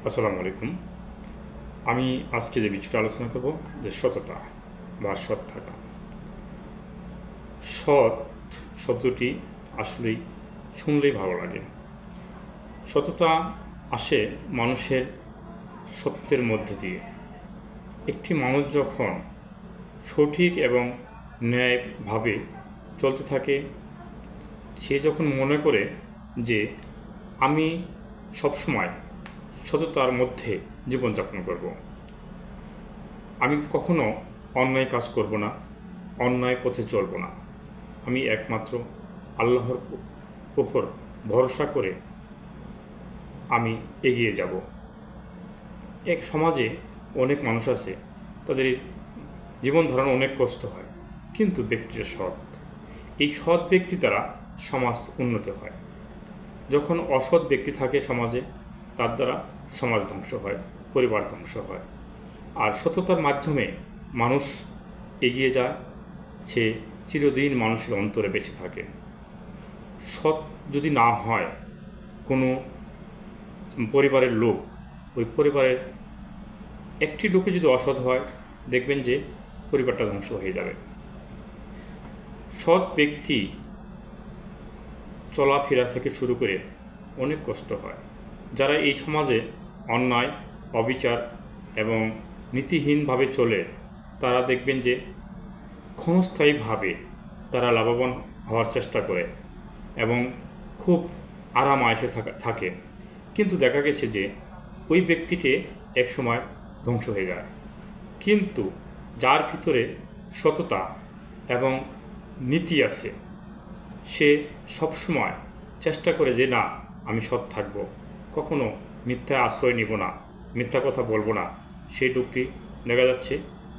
আসসালামু আলাইকুম। আমি আজকে যে বিষয়টা আলোচনা করব যে সততা বা সৎ থাকা। সৎ শব্দটি আসলেই শুনলেই ভালো লাগে। সততা আসে মানুষের সত্যের মধ্যে দিয়ে। একটি মানুষ যখন সঠিক এবং ন্যায়ভাবে চলতে থাকে, সে যখন মনে করে যে আমি সবসময় সততার মধ্যে জীবনযাপন করব, আমি কখনো অন্যায় কাজ করব না, অন্যায় পথে চলব না, আমি একমাত্র আল্লাহর উপর ভরসা করে আমি এগিয়ে যাব। এক সমাজে অনেক মানুষ আছে, তাদের জীবন ধারণ অনেক কষ্ট হয়, কিন্তু ব্যক্তিরা সৎ। এই সৎ ব্যক্তি দ্বারা সমাজ উন্নত হয়। যখন অসৎ ব্যক্তি থাকে সমাজে, তার দ্বারা সমাজ ধ্বংস হয়, পরিবার ধ্বংস হয়। আর সততার মাধ্যমে মানুষ এগিয়ে যায়, সে চিরদিন মানুষের অন্তরে বেঁচে থাকে। সৎ যদি না হয় কোনো পরিবারের লোক, ওই পরিবারের একটি লোকে যদি অসৎ হয়, দেখবেন যে পরিবারটা ধ্বংস হয়ে যাবে। সৎ ব্যক্তি চলাফেরা থেকে শুরু করে অনেক কষ্ট হয়। যারা এই সমাজে অন্যায়, অবিচার এবং নীতিহীনভাবে চলে, তারা দেখবেন যে ক্ষণস্থায়ীভাবে তারা লাভবান হওয়ার চেষ্টা করে এবং খুব আরাম আয়েসে থাকে, কিন্তু দেখা গেছে যে ওই ব্যক্তিটি একসময় ধ্বংস হয়ে যায়। কিন্তু যার ভিতরে সততা এবং নীতি আছে, সে সবসময় চেষ্টা করে যে না, আমি সৎ থাকব, কখনো মিথ্যা আশ্রয় নিব না, মিথ্যা কথা বলবো না, সেই লোকটি দেখা যাচ্ছে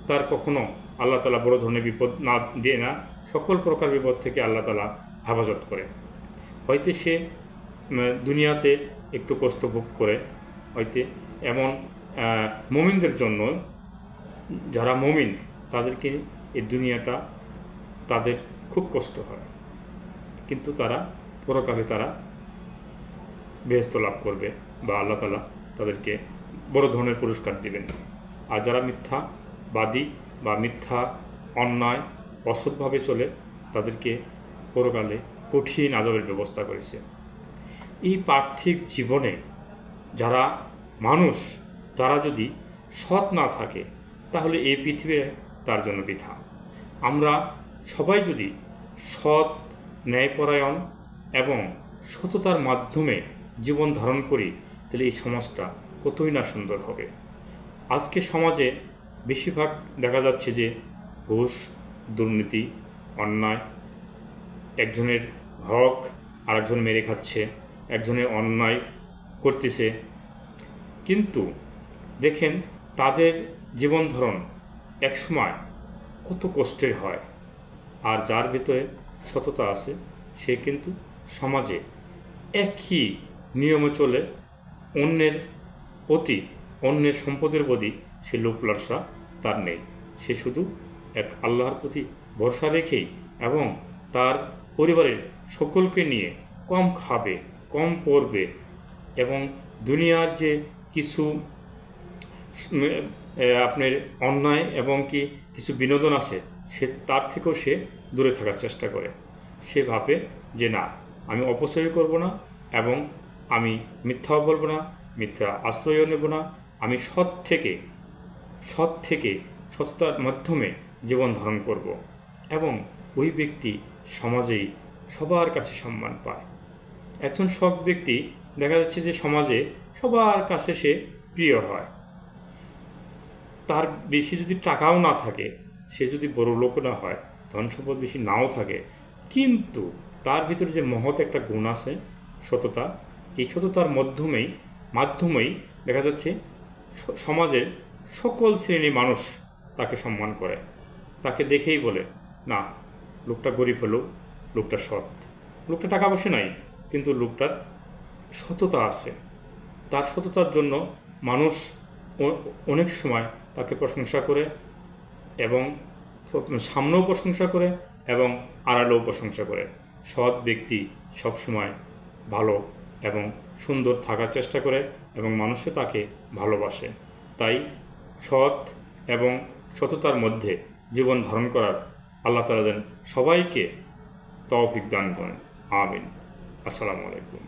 তার কখনো আল্লাহ তালা বড় ধরনের বিপদ না দিয়ে না, সকল প্রকার বিপদ থেকে আল্লাহ তালা হেফাজত করে। হয়তো সে দুনিয়াতে একটু কষ্ট ভোগ করে, হয়তো এমন মুমিনদের জন্য, যারা মুমিন তাদেরকে এই দুনিয়াটা তাদের খুব কষ্ট হয়, কিন্তু তারা পরকালে তারা বেহেশত লাভ করবে বা আল্লাহ তালা তাদেরকে বড় ধরনের পুরস্কার দিবেন। আর যারা মিথ্যাবাদী বা মিথ্যা, অন্যায়, অসৎভাবে চলে, তাদেরকে পরকালে কঠিন আযাবের ব্যবস্থা করেছে। এই পার্থিব জীবনে যারা মানুষ, তারা যদি সৎ না থাকে, তাহলে এই পৃথিবী তার জন্য বৃথা। আমরা সবাই যদি সৎ, ন্যায়পরায়ণ এবং সততার মাধ্যমে জীবন ধারণ করি, তাহলে এই সমাজটা কতই না সুন্দর হবে। আজকে সমাজে বেশিরভাগ দেখা যাচ্ছে যে ঘুষ, দুর্নীতি, অন্যায়, একজনের হক আরেকজন মেরে খাচ্ছে, একজনের অন্যায় করতেছে, কিন্তু দেখেন তাদের জীবন ধারণ একসময় কত কষ্টের হয়। আর যার ভিতরে সততা আছে, সে কিন্তু সমাজে একই নিয়মে চলে, অন্যের প্রতি, অন্যের সম্পদের প্রতি সে লোভ লালসা তার নেই। সে শুধু এক আল্লাহর প্রতি ভরসা রেখেই এবং তার পরিবারের সকলকে নিয়ে কম খাবে, কম পড়বে এবং দুনিয়ার যে কিছু আপনার অন্যায় এবং কি কিছু বিনোদন আছে, সে তার থেকেও সে দূরে থাকার চেষ্টা করে। সে ভাবে যে না, আমি অপচয় করব না এবং আমি মিথ্যাও বলবো না, মিথ্যা আশ্রয়ও নেব না, আমি সৎ থেকে সততার মাধ্যমে জীবন ধারণ করব এবং ওই ব্যক্তি সমাজেই সবার কাছে সম্মান পায়। একজন সৎ ব্যক্তি দেখা যাচ্ছে যে সমাজে সবার কাছে সে প্রিয় হয়। তার বেশি যদি টাকাও না থাকে, সে যদি বড় লোক না হয়, ধন সম্পদ বেশি নাও থাকে, কিন্তু তার ভিতরে যে মহৎ একটা গুণ আছে, সততা, এই সততার মাধ্যমেই দেখা যাচ্ছে সমাজের সকল শ্রেণীর মানুষ তাকে সম্মান করে। তাকে দেখেই বলে না, লোকটা গরিব হলেও লোকটা সৎ, লোকটা টাকা পয়সা নাই, কিন্তু লোকটার সততা আছে। তার সততার জন্য মানুষ অনেক সময় তাকে প্রশংসা করে এবং সামনেও প্রশংসা করে এবং আড়ালেও প্রশংসা করে। সৎ ব্যক্তি সবসময় ভালো এবং সুন্দর থাকার চেষ্টা করে এবং মানুষে তাকে ভালোবাসে। তাই সৎ এবং সততার মধ্যে জীবন ধারণ করার আল্লাহ তাআলা যেন সবাইকে তৌফিক দান করেন। আমিন। আসসালামু আলাইকুম।